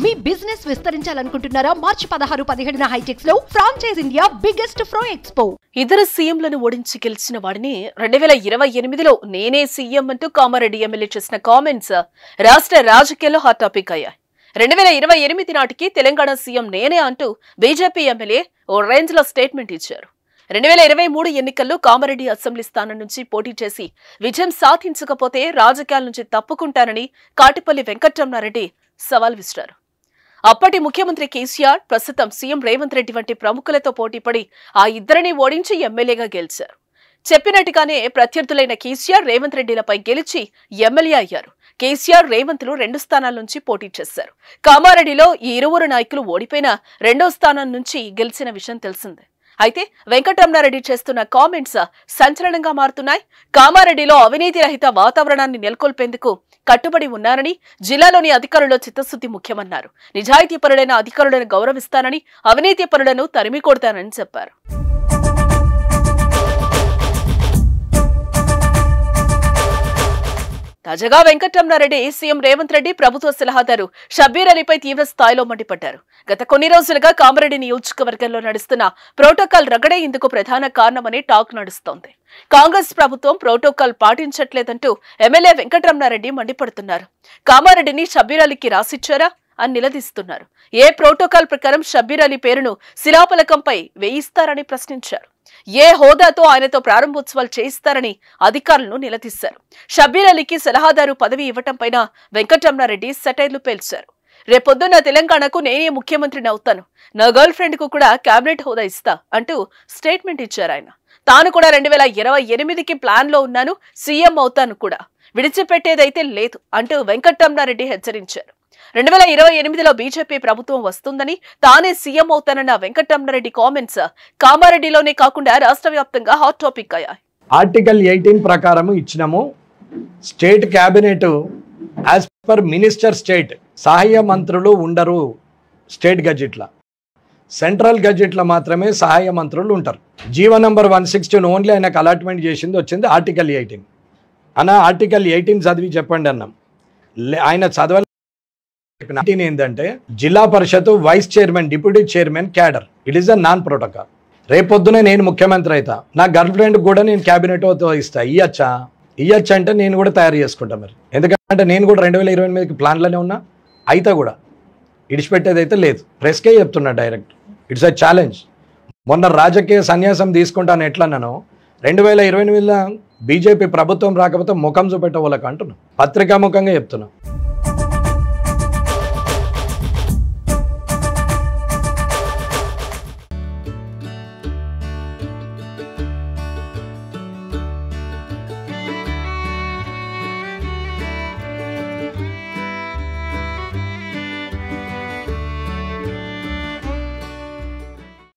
మీ business విస్తరించాలనుకుంటున్నారా? మార్చి 16-17 హైటెక్స్ లో franchise India biggest ఫ్రో expo. ఇతర సీఎంలను ఓడించి గెలిచిన వాడిని 2028లో నేనే సీఎం అంటూ కామారెడ్డి ఎమ్మెల్యే చేసిన కామెంట్స్ రాష్ట్ర రాజకీయాల్లో హాట్ టాపిక్ అయ్యాయి. 2028 నాటికి తెలంగాణ సీఎం నేనే అంటూ బీజేపీ ఎమ్మెల్యే ఓ రేంజ్ లో స్టేట్మెంట్ ఇచ్చారు. 2023 ఎన్నికల్లో కామారెడ్డి అసెంబ్లీ స్థానం నుంచి పోటీ చేసి విజయం సాధించకపోతే రాజకీయాల నుంచి తప్పుకుంటానని కాటిపల్లి వెంకటరమణారెడ్డి సవాల్ విసిరారు. అప్పటి ముఖ్యమంత్రి కేసీఆర్, ప్రస్తుతం సీఎం రేవంత్ రెడ్డి వంటి ప్రముఖులతో పోటీపడి ఆ ఇద్దరిని ఓడించి ఎమ్మెల్యేగా గెలిచారు. చెప్పినట్టుగానే ప్రత్యర్థులైన కేసీఆర్, రేవంత్ రెడ్డిలపై గెలిచి ఎమ్మెల్యే అయ్యారు. కేసీఆర్, రేవంత్లు 2 స్థానాల నుంచి పోటీ చేశారు. కామారెడ్డిలో ఈ ఇరువురు నాయకులు ఓడిపోయిన 2వ స్థానం నుంచి గెలిచిన విషయం తెలిసిందే. అయితే వెంకటరమణారెడ్డి చేస్తున్న కామెంట్స్ సంచలనంగా మారుతున్నాయి. కామారెడ్డిలో అవినీతి రహిత వాతావరణాన్ని నెలకొల్పేందుకు కట్టుబడి ఉన్నారని, జిల్లాలోని అధికారుల్లో చిత్తశుద్ధి ముఖ్యమన్నారు. నిజాయితీ పరులైన అధికారులను గౌరవిస్తానని, అవినీతి పరులను తరిమి కొడతానని చెప్పారు. తాజాగా వెంకటరమణారెడ్డి సీఎం రేవంత్ రెడ్డి ప్రభుత్వ సలహాదారు షబ్బీర్ అలీపై తీవ్ర స్థాయిలో మండిపడ్డారు. గత కొన్ని రోజులుగా కామారెడ్డి నియోజకవర్గంలో నడుస్తున్న ప్రోటోకాల్ రగడే ఇందుకు ప్రధాన కారణమని టాక్ నడుస్తోంది. కాంగ్రెస్ ప్రభుత్వం ప్రోటోకాల్ పాటించట్లేదంటూ ఎమ్మెల్యే వెంకటరమణారెడ్డి మండిపడుతున్నారు. కామారెడ్డిని షబ్బీర్ అలీకి రాసిచ్చారా అని నిలదీస్తున్నారు. ఏ ప్రోటోకాల్ ప్రకారం షబ్బీర్ అలీ పేరును శిలాఫలకంపై వేయిస్తారని ప్రశ్నించారు. ఏ హోదాతో ఆయనతో ప్రారంభోత్సవాలు చేయిస్తారని అధికారులను నిలదీశారు. షబ్బీర్ అలీకి సలహాదారు పదవి ఇవ్వటం పైన వెంకటరమణారెడ్డి సెటైర్లు పేల్చారు. రేపొద్దున్న తెలంగాణకు నేనే ముఖ్యమంత్రిని అవుతాను, నా గర్ల్ ఫ్రెండ్ కు కూడా కేబినెట్ హోదా ఇస్తా అంటూ స్టేట్మెంట్ ఇచ్చారు. ఆయన తాను కూడా 2028కి ప్లాన్ లో ఉన్నాను, సీఎం అవుతాను కూడా, విడిచిపెట్టేదైతే లేదు అంటూ వెంకటరమణారెడ్డి హెచ్చరించారు. 2028లో బీజేపీ ప్రభుత్వం వస్తుందని, తానే సీఎం అవుతానన్న వెంకటరమణారెడ్డి కామెంట్స్ కామారెడ్డిలోనే కాకుండా రాష్ట్ర వ్యాప్తంగా హాట్ టాపిక్ అయ్యాయి. ఆర్టికల్ 18 ప్రకారం ఇచ్చినాము. State cabinet as per minister state సహాయ మంత్రులు ఉండరు. స్టేట్ గజెట్ల, సెంట్రల్ గజెట్ల మాత్రమే సహాయ మంత్రులు ఉంటారు. జీవో నంబర్ 116 ఓన్లీ ఆయనకు అలాట్మెంట్ చేసింది వచ్చింది ఆర్టికల్ 18 అన్న. ఆర్టికల్ 18 చదివి చెప్పండి అన్నాం. ఆయన చదవ ఏంటంటే Zilla Parishad vice chairman, deputy chairman cadre, it is a non protocol. రేపొద్దునే నేను ముఖ్యమంత్రి అవుతా, నా గర్ల్ ఫ్రెండ్ కూడా నేను క్యాబినెట్ ఇస్తా. ఇయ్యచ్చా అంటే నేను కూడా తయారు చేసుకుంటా. మరి ఎందుకంటే నేను కూడా 2028కి ప్లాన్లోనే ఉన్నా. అయితే కూడా ఇడిచిపెట్టేది అయితే లేదు. ప్రెస్కే చెప్తున్నా డైరెక్ట్, ఇట్స్ అ ఛాలెంజ్. మొన్న రాజకీయ సన్యాసం తీసుకుంటాను ఎట్లన్నానో 2028లో బీజేపీ ప్రభుత్వం రాకపోతే ముఖం చూపెట్టే వాళ్ళకి అంటున్నా, పత్రికాముఖంగా చెప్తున్నా.